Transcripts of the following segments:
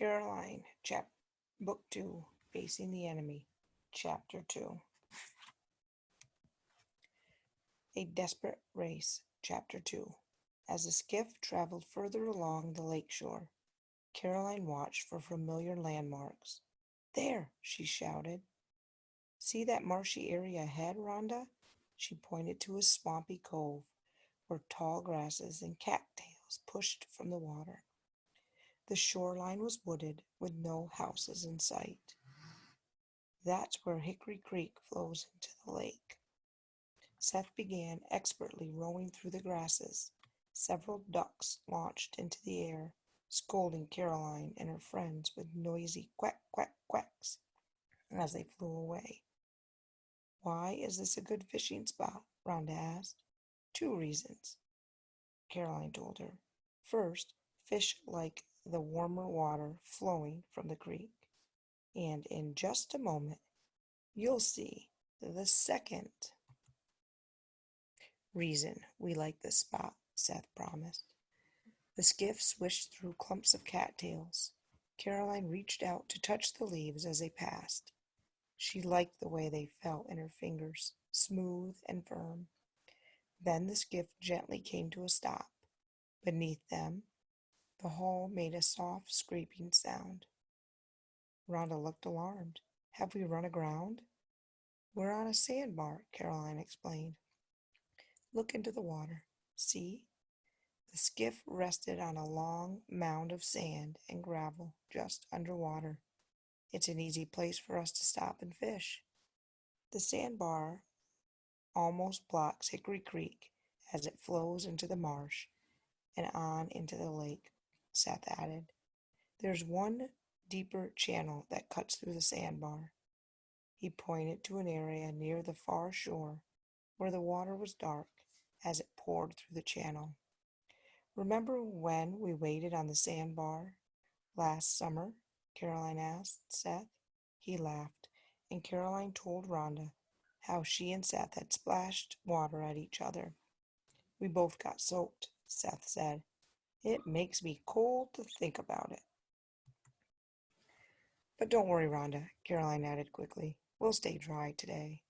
Caroline, Book 2, Facing the Enemy, Chapter 2. A Desperate Race, Chapter 2. As the skiff traveled further along the lake shore, Caroline watched for familiar landmarks. There, she shouted. See that marshy area ahead, Rhonda? She pointed to a swampy cove where tall grasses and cattails pushed from the water. The shoreline was wooded with no houses in sight. That's where Hickory Creek flows into the lake. Seth began expertly rowing through the grasses. Several ducks launched into the air, scolding Caroline and her friends with noisy quack, quack, quacks as they flew away. Why is this a good fishing spot? Rhonda asked. 2 reasons, Caroline told her. First, fish like the warmer water flowing from the creek. And in just a moment, you'll see the second reason we like this spot, Seth promised. The skiff swished through clumps of cattails. Caroline reached out to touch the leaves as they passed. She liked the way they felt in her fingers, smooth and firm. Then the skiff gently came to a stop. Beneath them, the hull made a soft scraping sound. Rhonda looked alarmed. Have we run aground? We're on a sandbar, Caroline explained. Look into the water. See? The skiff rested on a long mound of sand and gravel just underwater. It's an easy place for us to stop and fish. The sandbar almost blocks Hickory Creek as it flows into the marsh and on into the lake, Seth added. There's one deeper channel that cuts through the sandbar. He pointed to an area near the far shore where the water was dark as it poured through the channel. Remember when we waited on the sandbar last summer? Caroline asked Seth. He laughed, and Caroline told Rhonda how she and Seth had splashed water at each other. We both got soaked, Seth said. It makes me cold to think about it. But don't worry, Rhonda, Caroline added quickly. We'll stay dry today.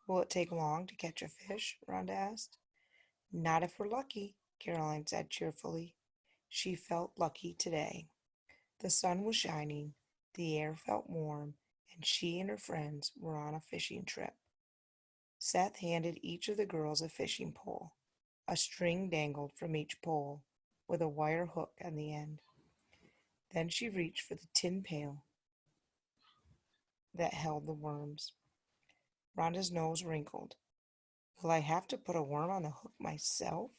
Will it take long to catch a fish? Rhonda asked. Not if we're lucky, Caroline said cheerfully. She felt lucky today. The sun was shining, the air felt warm, and she and her friends were on a fishing trip. Seth handed each of the girls a fishing pole. A string dangled from each pole, with a wire hook on the end. Then she reached for the tin pail that held the worms. Rhonda's nose wrinkled. Will I have to put a worm on the hook myself?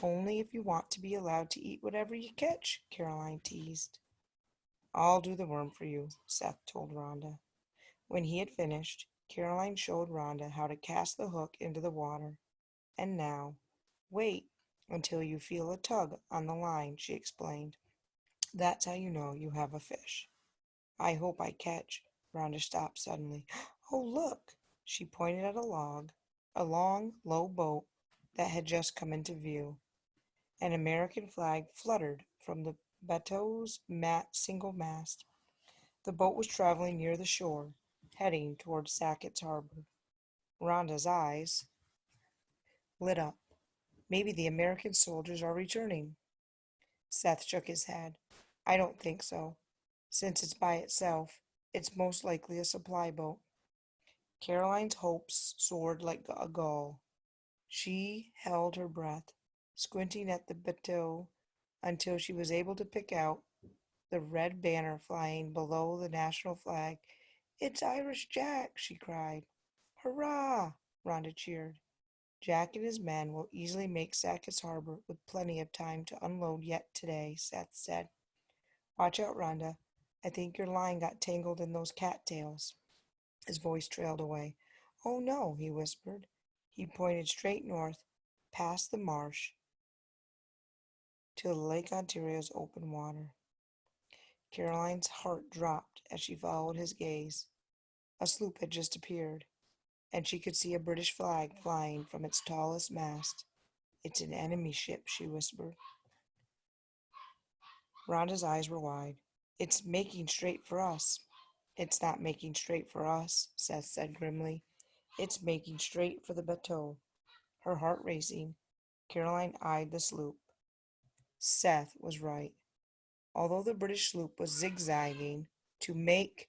Only if you want to be allowed to eat whatever you catch, Caroline teased. I'll do the worm for you, Seth told Rhonda. When he had finished, Caroline showed Rhonda how to cast the hook into the water. And now, wait until you feel a tug on the line, she explained. That's how you know you have a fish. I hope I catch. Rhonda stopped suddenly. Oh, look! She pointed at a long, low boat that had just come into view. An American flag fluttered from the bateau's single mast. The boat was traveling near the shore, heading toward Sackett's Harbor. Rhonda's eyes lit up. Maybe the American soldiers are returning. Seth shook his head. I don't think so. Since it's by itself, it's most likely a supply boat. Caroline's hopes soared like a gull. She held her breath, squinting at the bateau until she was able to pick out the red banner flying below the national flag. It's Irish Jack, she cried. Hurrah! Rhonda cheered. Jack and his men will easily make Sackett's Harbor with plenty of time to unload yet today, Seth said. Watch out, Rhonda. I think your line got tangled in those cattails. His voice trailed away. Oh no, he whispered. He pointed straight north, past the marsh, to Lake Ontario's open water. Caroline's heart dropped as she followed his gaze. A sloop had just appeared, and she could see a British flag flying from its tallest mast. It's an enemy ship, she whispered. Rhonda's eyes were wide. It's making straight for us. It's not making straight for us, Seth said grimly. It's making straight for the bateau. Her heart racing, Caroline eyed the sloop. Seth was right. Although the British sloop was zigzagging to make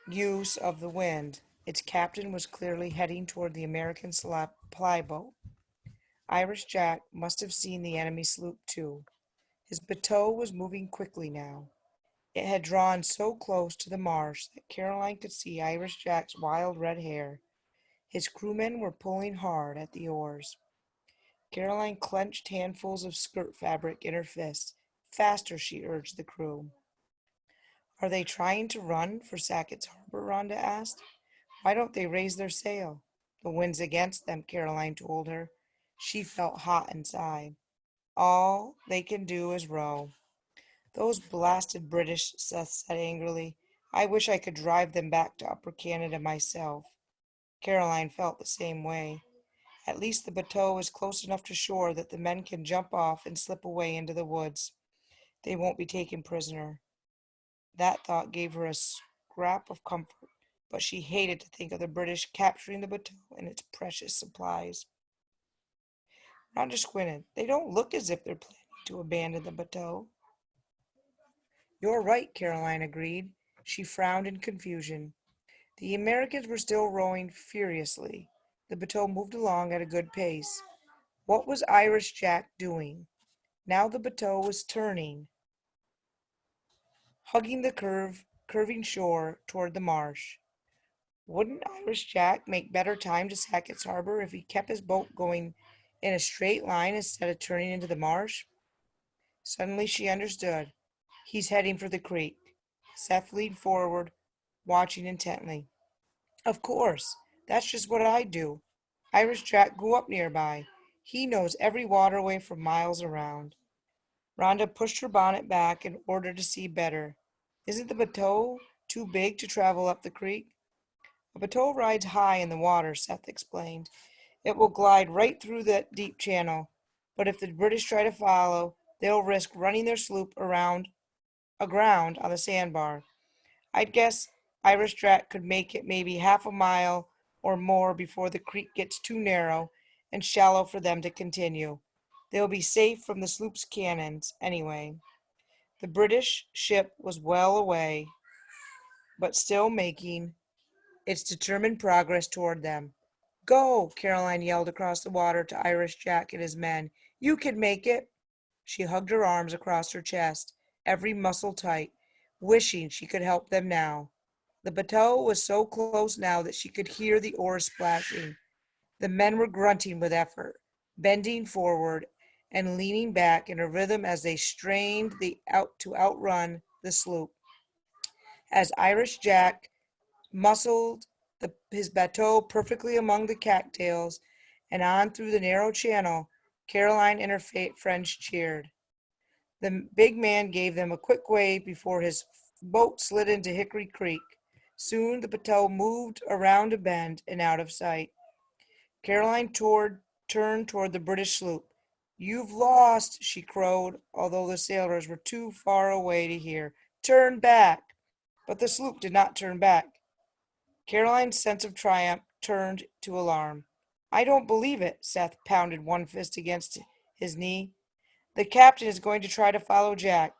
use of the wind, its captain was clearly heading toward the American supply boat. Irish Jack must have seen the enemy sloop too. His bateau was moving quickly now. It had drawn so close to the marsh that Caroline could see Irish Jack's wild red hair. His crewmen were pulling hard at the oars. Caroline clenched handfuls of skirt fabric in her fists. Faster, she urged the crew. Are they trying to run for Sackett's Harbor? Rhonda asked. Why don't they raise their sail? The wind's against them, Caroline told her. She felt hot inside. All they can do is row. Those blasted British, Seth said angrily. I wish I could drive them back to Upper Canada myself. Caroline felt the same way. At least the bateau is close enough to shore that the men can jump off and slip away into the woods. They won't be taken prisoner. That thought gave her a scrap of comfort, but she hated to think of the British capturing the bateau and its precious supplies. Rhonda squinted. They don't look as if they're planning to abandon the bateau. You're right, Caroline agreed. She frowned in confusion. The Americans were still rowing furiously. The bateau moved along at a good pace. What was Irish Jack doing? Now the bateau was turning, hugging the curving shore toward the marsh. Wouldn't Irish Jack make better time to Sackett's Harbor if he kept his boat going in a straight line instead of turning into the marsh? Suddenly she understood. He's heading for the creek. Seth leaned forward, watching intently. Of course, that's just what I do. Irish Jack grew up nearby. He knows every waterway for miles around. Rhonda pushed her bonnet back in order to see better. Isn't the bateau too big to travel up the creek? A bateau rides high in the water, Seth explained. It will glide right through that deep channel. But if the British try to follow, they'll risk running their sloop aground on the sandbar. I'd guess Irish Jack could make it maybe half a mile or more before the creek gets too narrow and shallow for them to continue. They'll be safe from the sloop's cannons, anyway. The British ship was well away, but still making its determined progress toward them. Go! Caroline yelled across the water to Irish Jack and his men. You can make it! She hugged her arms across her chest, every muscle tight, wishing she could help them now. The bateau was so close now that she could hear the oars splashing. The men were grunting with effort, bending forward and leaning back in a rhythm as they strained to outrun the sloop. As Irish Jack muscled his bateau perfectly among the cattails and on through the narrow channel, Caroline and her friends cheered. The big man gave them a quick wave before his boat slid into Hickory Creek. Soon the bateau moved around a bend and out of sight. Caroline turned toward the British sloop. You've lost, she crowed, although the sailors were too far away to hear. Turn back! But the sloop did not turn back. Caroline's sense of triumph turned to alarm. I don't believe it, Seth pounded one fist against his knee. The captain is going to try to follow Jack.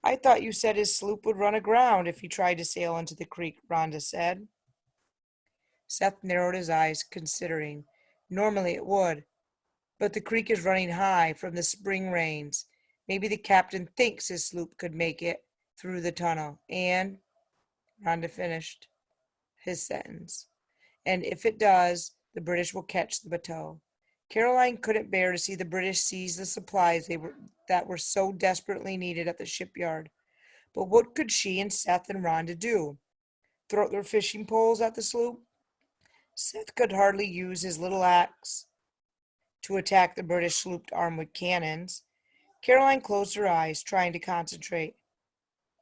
I thought you said his sloop would run aground if he tried to sail into the creek, Rhonda said. Seth narrowed his eyes, considering. Normally it would, but the creek is running high from the spring rains. Maybe the captain thinks his sloop could make it through the tunnel. And, Rhonda finished his sentence. And if it does, the British will catch the bateau. Caroline couldn't bear to see the British seize the supplies that were so desperately needed at the shipyard. But what could she and Seth and Rhonda do? Throw their fishing poles at the sloop? Seth could hardly use his little axe to attack the British sloop armed with cannons. Caroline closed her eyes, trying to concentrate.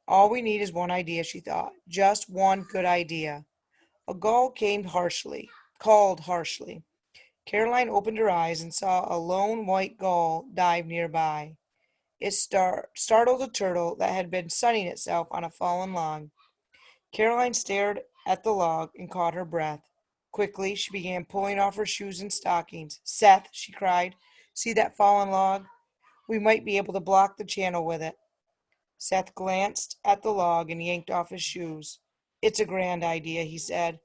All we need is one idea, she thought. Just one good idea. A gull called harshly. Caroline opened her eyes and saw a lone white gull dive nearby. It startled a turtle that had been sunning itself on a fallen log. Caroline stared at the log and caught her breath. Quickly, she began pulling off her shoes and stockings. Seth, she cried, see that fallen log? We might be able to block the channel with it. Seth glanced at the log and yanked off his shoes. It's a grand idea, he said,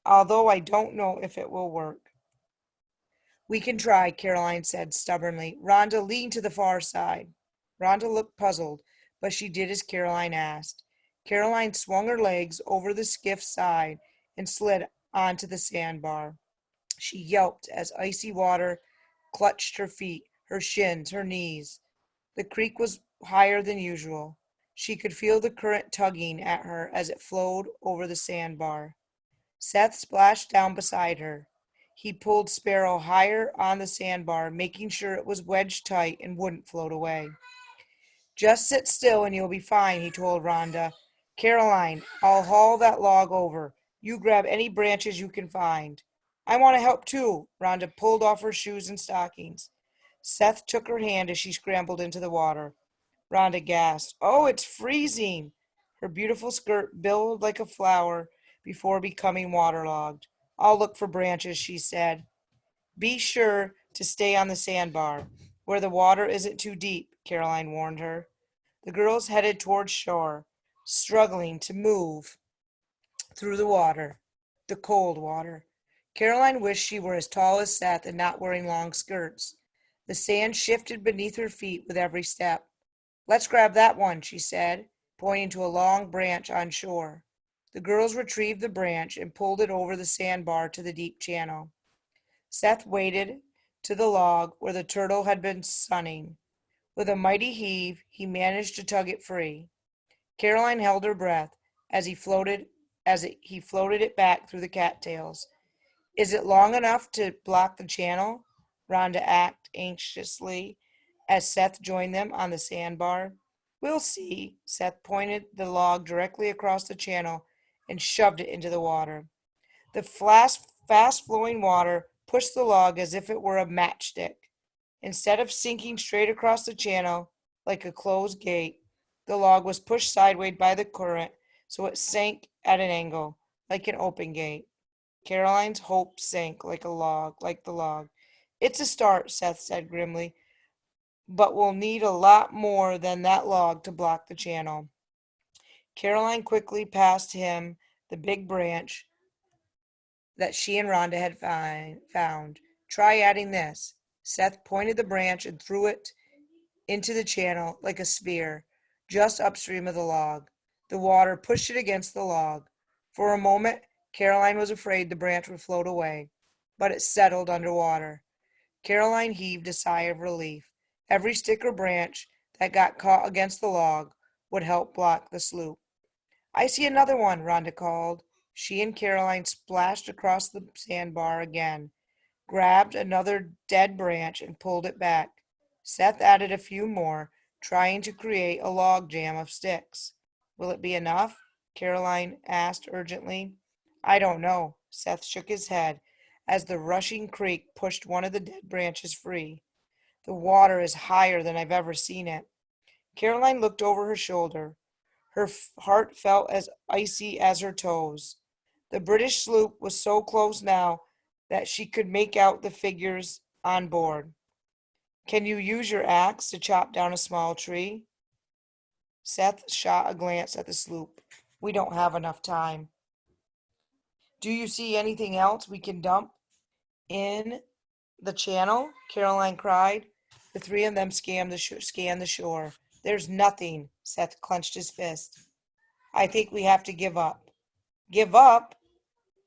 although I don't know if it will work. We can try, Caroline said stubbornly. Rhonda leaned to the far side. Rhonda looked puzzled, but she did as Caroline asked. Caroline swung her legs over the skiff's side and slid onto the sandbar. She yelped as icy water clutched her feet, her shins, her knees. The creek was higher than usual. She could feel the current tugging at her as it flowed over the sandbar. Seth splashed down beside her. He pulled Sparrow higher on the sandbar, making sure it was wedged tight and wouldn't float away. Just sit still and you'll be fine, he told Rhonda. Caroline, I'll haul that log over. You grab any branches you can find. I want to help too. Rhonda pulled off her shoes and stockings. Seth took her hand as she scrambled into the water. Rhonda gasped. Oh, it's freezing. Her beautiful skirt billowed like a flower before becoming waterlogged. I'll look for branches, she said. Be sure to stay on the sandbar, where the water isn't too deep, Caroline warned her. The girls headed toward shore, struggling to move through the cold water. Caroline wished she were as tall as Seth and not wearing long skirts. The sand shifted beneath her feet with every step. Let's grab that one, she said, pointing to a long branch on shore. The girls retrieved the branch and pulled it over the sandbar to the deep channel. Seth waded to the log where the turtle had been sunning. With a mighty heave, he managed to tug it free. Caroline held her breath as he floated it back through the cattails. Is it long enough to block the channel? Rhonda asked anxiously as Seth joined them on the sandbar. We'll see. Seth pointed the log directly across the channel and shoved it into the water. The fast flowing water pushed the log as if it were a matchstick. Instead of sinking straight across the channel like a closed gate, the log was pushed sideways by the current, so it sank at an angle, like an open gate. Caroline's hope sank like the log. It's a start, Seth said grimly, but we'll need a lot more than that log to block the channel. Caroline quickly passed him the big branch that she and Rhonda had found. Try adding this. Seth pointed the branch and threw it into the channel like a spear, just upstream of the log. The water pushed it against the log. For a moment, Caroline was afraid the branch would float away, but it settled underwater. Caroline heaved a sigh of relief. Every stick or branch that got caught against the log would help block the sloop. I see another one, Rhonda called. She and Caroline splashed across the sandbar again, grabbed another dead branch and pulled it back. Seth added a few more, trying to create a log jam of sticks. Will it be enough? Caroline asked urgently. I don't know. Seth shook his head as the rushing creek pushed one of the dead branches free. The water is higher than I've ever seen it. Caroline looked over her shoulder. Her heart felt as icy as her toes. The British sloop was so close now that she could make out the figures on board. Can you use your axe to chop down a small tree? Seth shot a glance at the sloop. We don't have enough time. Do you see anything else we can dump in the channel? Caroline cried. The three of them scanned the shore. There's nothing. Seth clenched his fist. I think we have to give up. Give up?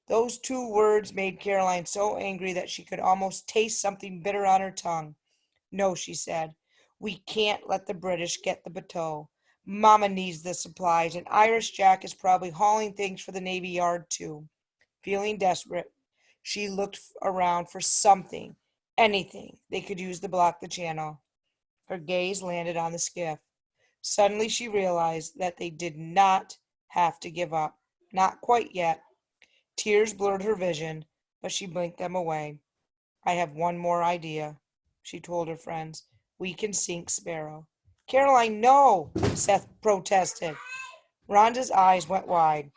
Those two words made Caroline so angry that she could almost taste something bitter on her tongue. No, she said. We can't let the British get the bateau. Mama needs the supplies, and Irish Jack is probably hauling things for the Navy Yard, too. Feeling desperate, she looked around for something, anything they could use to block the channel. Her gaze landed on the skiff. Suddenly she realized that they did not have to give up. Not quite yet. Tears blurred her vision, but she blinked them away. I have one more idea, she told her friends. We can sink Sparrow. Caroline, no, Seth protested. Rhonda's eyes went wide.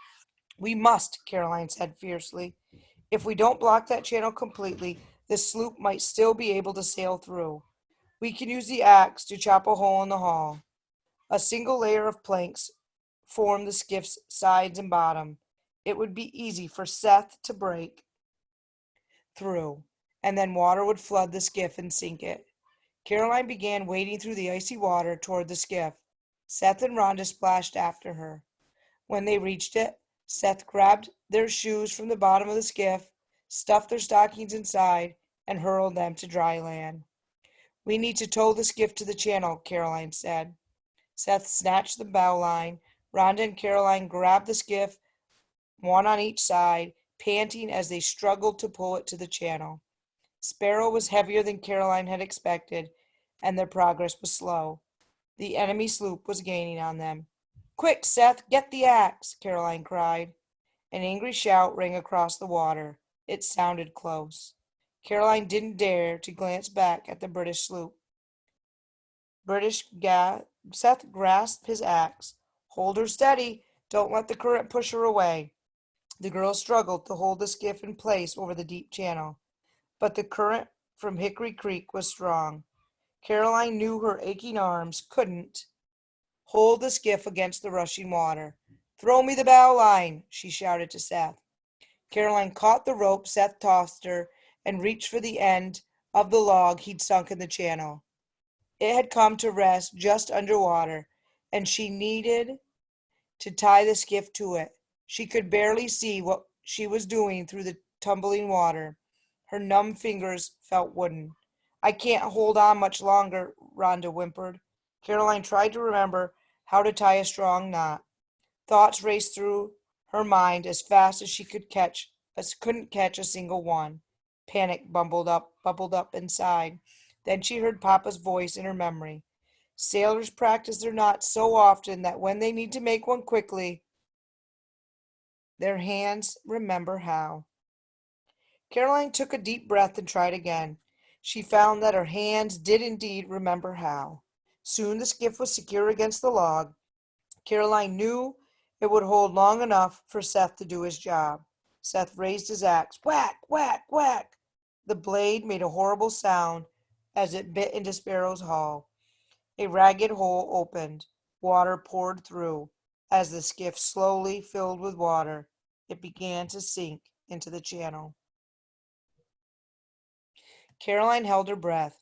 We must, Caroline said fiercely. If we don't block that channel completely, the sloop might still be able to sail through. We can use the axe to chop a hole in the hull. A single layer of planks formed the skiff's sides and bottom. It would be easy for Seth to break through, and then water would flood the skiff and sink it. Caroline began wading through the icy water toward the skiff. Seth and Rhonda splashed after her. When they reached it, Seth grabbed their shoes from the bottom of the skiff, stuffed their stockings inside, and hurled them to dry land. We need to tow the skiff to the channel, Caroline said. Seth snatched the bow line. Rhonda and Caroline grabbed the skiff, one on each side, panting as they struggled to pull it to the channel. Sparrow was heavier than Caroline had expected, and their progress was slow. The enemy sloop was gaining on them. Quick, Seth, get the axe, Caroline cried. An angry shout rang across the water. It sounded close. Caroline didn't dare to glance back at the British sloop. Seth grasped his axe. Hold her steady. Don't let the current push her away. The girls struggled to hold the skiff in place over the deep channel, but the current from Hickory Creek was strong. Caroline knew her aching arms couldn't hold the skiff against the rushing water. Throw me the bow line, she shouted to Seth. Caroline caught the rope Seth tossed her and reached for the end of the log he'd sunk in the channel. It had come to rest just under water, and she needed to tie the skiff to it. She could barely see what she was doing through the tumbling water. Her numb fingers felt wooden. I can't hold on much longer, Rhonda whimpered. Caroline tried to remember how to tie a strong knot. Thoughts raced through her mind as fast as she couldn't catch a single one. Panic bubbled up inside. Then she heard Papa's voice in her memory. Sailors practice their knots so often that when they need to make one quickly, their hands remember how. Caroline took a deep breath and tried again. She found that her hands did indeed remember how. Soon the skiff was secure against the log. Caroline knew it would hold long enough for Seth to do his job. Seth raised his axe. Whack, whack, whack. The blade made a horrible sound as it bit into Sparrow's hull. A ragged hole opened. Water poured through. As the skiff slowly filled with water, it began to sink into the channel. Caroline held her breath.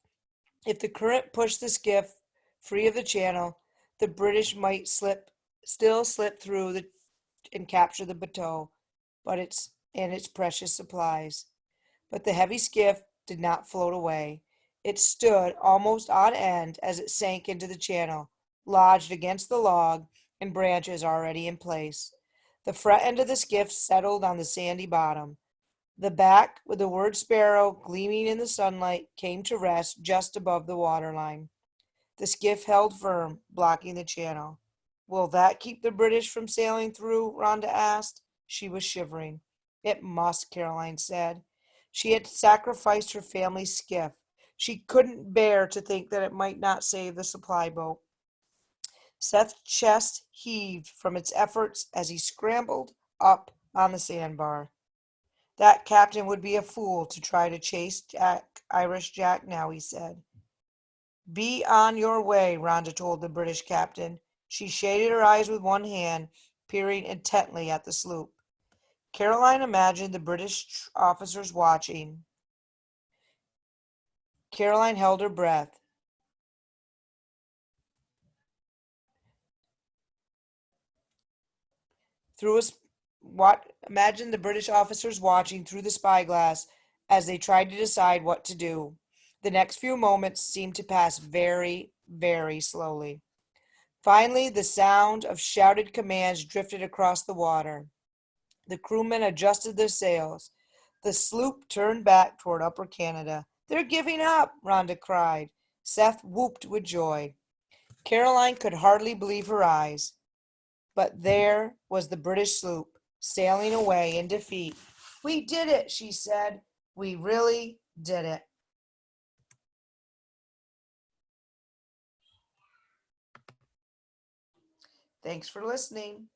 If the current pushed the skiff free of the channel, the British might still slip through and capture the bateau, and its precious supplies. But the heavy skiff did not float away. It stood almost on end as it sank into the channel, lodged against the log and branches already in place. The front end of the skiff settled on the sandy bottom. The back, with the word Sparrow gleaming in the sunlight, came to rest just above the waterline. The skiff held firm, blocking the channel. Will that keep the British from sailing through? Rhonda asked. She was shivering. It must, Caroline said. She had sacrificed her family's skiff. She couldn't bear to think that it might not save the supply boat. Seth's chest heaved from its efforts as he scrambled up on the sandbar. That captain would be a fool to try to chase Irish Jack now, he said. Be on your way, Rhonda told the British captain. She shaded her eyes with one hand, peering intently at the sloop. Caroline imagined the British officers watching. Caroline held her breath. Imagine the British officers watching through the spyglass as they tried to decide what to do. The next few moments seemed to pass very, very slowly. Finally, the sound of shouted commands drifted across the water. The crewmen adjusted their sails. The sloop turned back toward Upper Canada. They're giving up, Rhonda cried. Seth whooped with joy. Caroline could hardly believe her eyes. But there was the British sloop, sailing away in defeat. We did it, she said. We really did it. Thanks for listening.